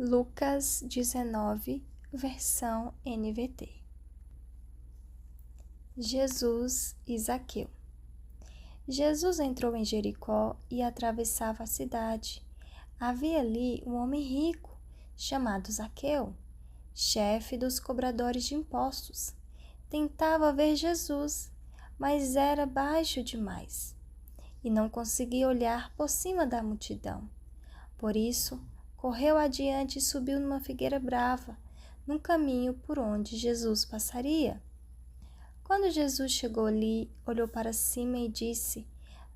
Lucas 19, versão NVT. Jesus e Zaqueu. Jesus entrou em Jericó e atravessava a cidade. Havia ali um homem rico, chamado Zaqueu, chefe dos cobradores de impostos. Tentava ver Jesus, mas era baixo demais e não conseguia olhar por cima da multidão. Por isso, correu adiante e subiu numa figueira brava, num caminho por onde Jesus passaria. Quando Jesus chegou ali, olhou para cima e disse: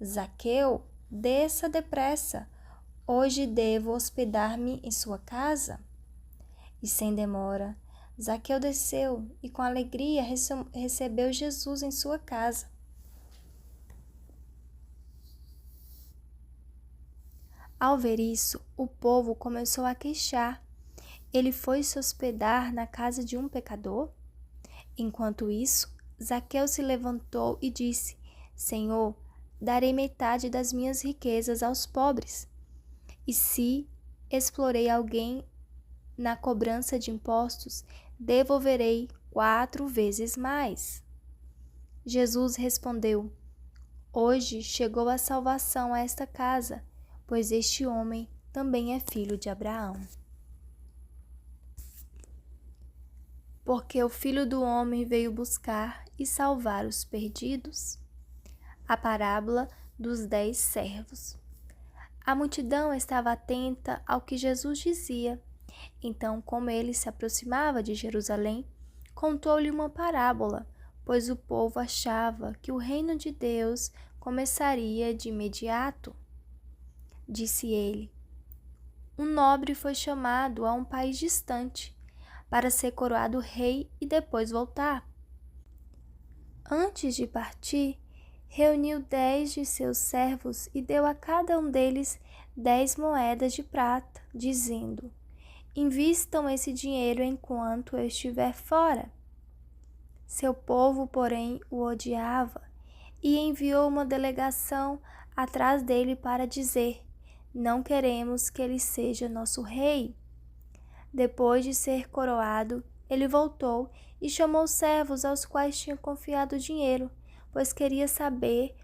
Zaqueu, desça depressa, hoje devo hospedar-me em sua casa. E sem demora, Zaqueu desceu e com alegria recebeu Jesus em sua casa. Ao ver isso, o povo começou a queixar. Ele foi se hospedar na casa de um pecador? Enquanto isso, Zaqueu se levantou e disse: Senhor, darei metade das minhas riquezas aos pobres. E se explorei alguém na cobrança de impostos, devolverei 4 vezes mais. Jesus respondeu: Hoje chegou a salvação a esta casa, pois este homem também é filho de Abraão. Porque o Filho do Homem veio buscar e salvar os perdidos. A parábola dos 10 servos. A multidão estava atenta ao que Jesus dizia. Então, como ele se aproximava de Jerusalém, contou-lhe uma parábola, pois o povo achava que o reino de Deus começaria de imediato. Disse ele: Um nobre foi chamado a um país distante, para ser coroado rei e depois voltar. Antes de partir, reuniu 10 de seus servos e deu a cada um deles 10 moedas de prata, dizendo: Invistam esse dinheiro enquanto eu estiver fora. Seu povo, porém, o odiava e enviou uma delegação atrás dele para dizer: Não queremos que ele seja nosso rei. Depois de ser coroado, ele voltou e chamou os servos aos quais tinha confiado o dinheiro, pois queria saber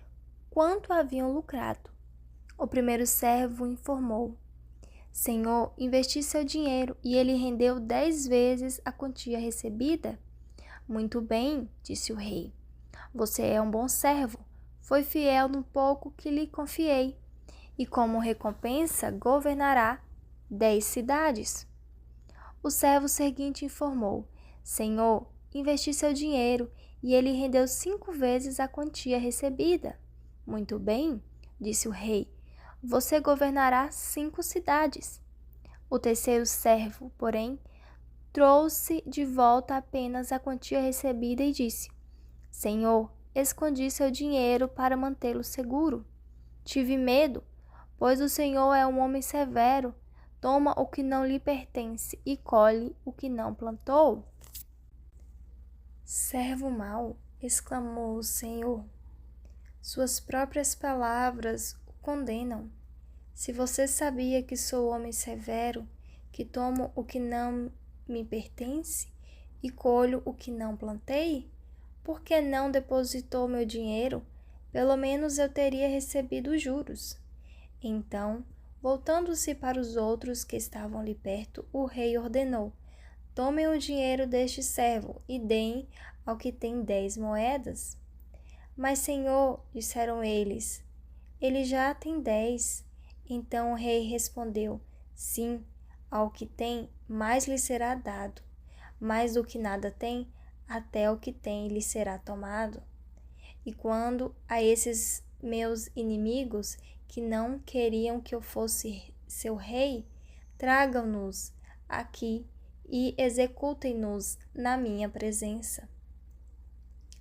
quanto haviam lucrado. O primeiro servo informou: Senhor, investi seu dinheiro e ele rendeu 10 vezes a quantia recebida. Muito bem, disse o rei. Você é um bom servo. Foi fiel no pouco que lhe confiei. E como recompensa, governará 10 cidades. O servo seguinte informou: Senhor, investi seu dinheiro e ele rendeu 5 vezes a quantia recebida. Muito bem, disse o rei. Você governará 5 cidades. O terceiro servo, porém, trouxe de volta apenas a quantia recebida e disse: Senhor, escondi seu dinheiro para mantê-lo seguro. Tive medo, pois o Senhor é um homem severo. Toma o que não lhe pertence e colhe o que não plantou. Servo mau, exclamou o Senhor. Suas próprias palavras o condenam. Se você sabia que sou homem severo, que tomo o que não me pertence e colho o que não plantei, por que não depositou meu dinheiro? Pelo menos eu teria recebido juros. Então, voltando-se para os outros que estavam ali perto, o rei ordenou: Tomem o dinheiro deste servo e deem ao que tem 10 moedas. Mas, Senhor, disseram eles, ele já tem 10. Então o rei respondeu: Sim, ao que tem, mais lhe será dado. Mais do que nada tem, até o que tem lhe será tomado. E quando a esses meus inimigos, que não queriam que eu fosse seu rei, tragam-nos aqui e executem-nos na minha presença.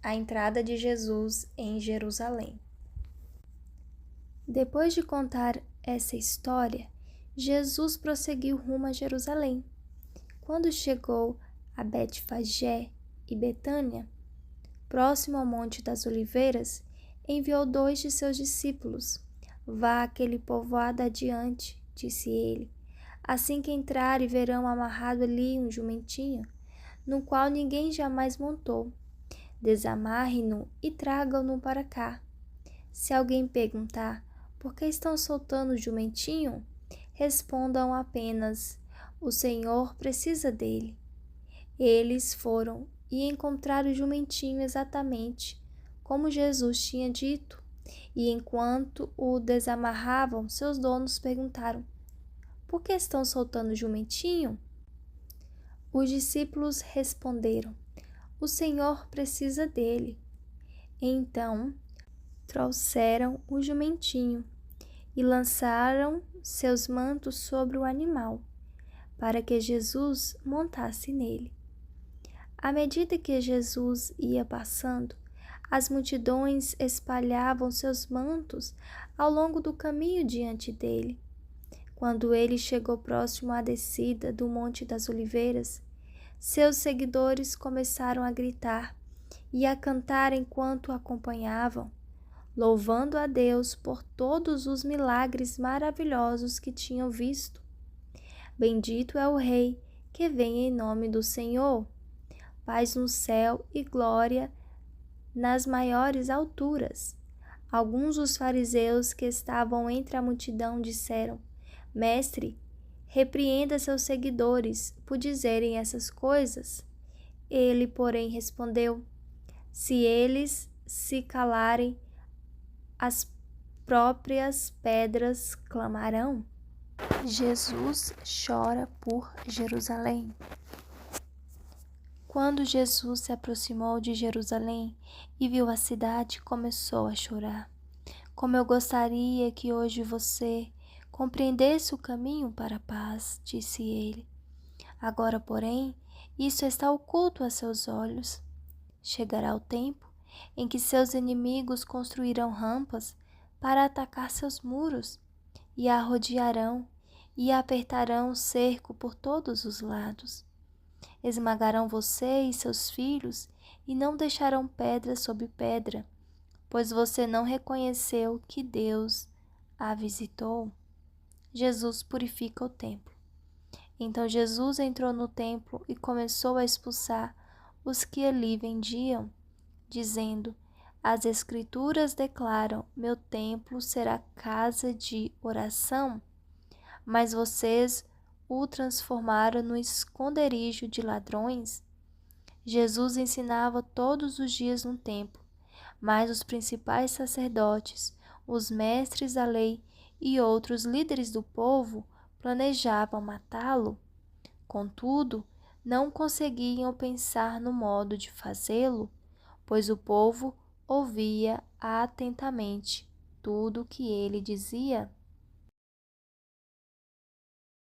A entrada de Jesus em Jerusalém. Depois de contar essa história, Jesus prosseguiu rumo a Jerusalém. Quando chegou a Betfagé e Betânia, próximo ao Monte das Oliveiras, enviou 2 de seus discípulos. Vá àquele povoado adiante, disse ele. Assim que entrarem, verão amarrado ali um jumentinho, no qual ninguém jamais montou. Desamarre-no e tragam-no para cá. Se alguém perguntar, por que estão soltando o jumentinho? Respondam apenas, o Senhor precisa dele. Eles foram e encontraram o jumentinho exatamente como Jesus tinha dito. E enquanto o desamarravam, seus donos perguntaram, por que estão soltando o jumentinho? Os discípulos responderam, o Senhor precisa dele. Então, trouxeram o jumentinho e lançaram seus mantos sobre o animal, para que Jesus montasse nele. À medida que Jesus ia passando, as multidões espalhavam seus mantos ao longo do caminho diante dele. Quando ele chegou próximo à descida do Monte das Oliveiras, seus seguidores começaram a gritar e a cantar enquanto o acompanhavam, louvando a Deus por todos os milagres maravilhosos que tinham visto. Bendito é o Rei que vem em nome do Senhor. Paz no céu e glória nas maiores alturas. Alguns dos fariseus que estavam entre a multidão disseram, Mestre, repreenda seus seguidores por dizerem essas coisas. Ele, porém, respondeu, se eles se calarem, as próprias pedras clamarão. Jesus chora por Jerusalém. Quando Jesus se aproximou de Jerusalém e viu a cidade, começou a chorar. Como eu gostaria que hoje você compreendesse o caminho para a paz, disse ele. Agora, porém, isso está oculto a seus olhos. Chegará o tempo em que seus inimigos construirão rampas para atacar seus muros, e a rodearão e apertarão o cerco por todos os lados. Esmagarão você e seus filhos e não deixarão pedra sobre pedra, pois você não reconheceu que Deus a visitou. Jesus purifica o templo. Então Jesus entrou no templo e começou a expulsar os que ali vendiam, dizendo, as Escrituras declaram, meu templo será casa de oração, mas vocês o transformaram no esconderijo de ladrões. Jesus ensinava todos os dias no templo, mas os principais sacerdotes, os mestres da lei e outros líderes do povo planejavam matá-lo. Contudo, não conseguiam pensar no modo de fazê-lo, pois o povo ouvia atentamente tudo o que ele dizia.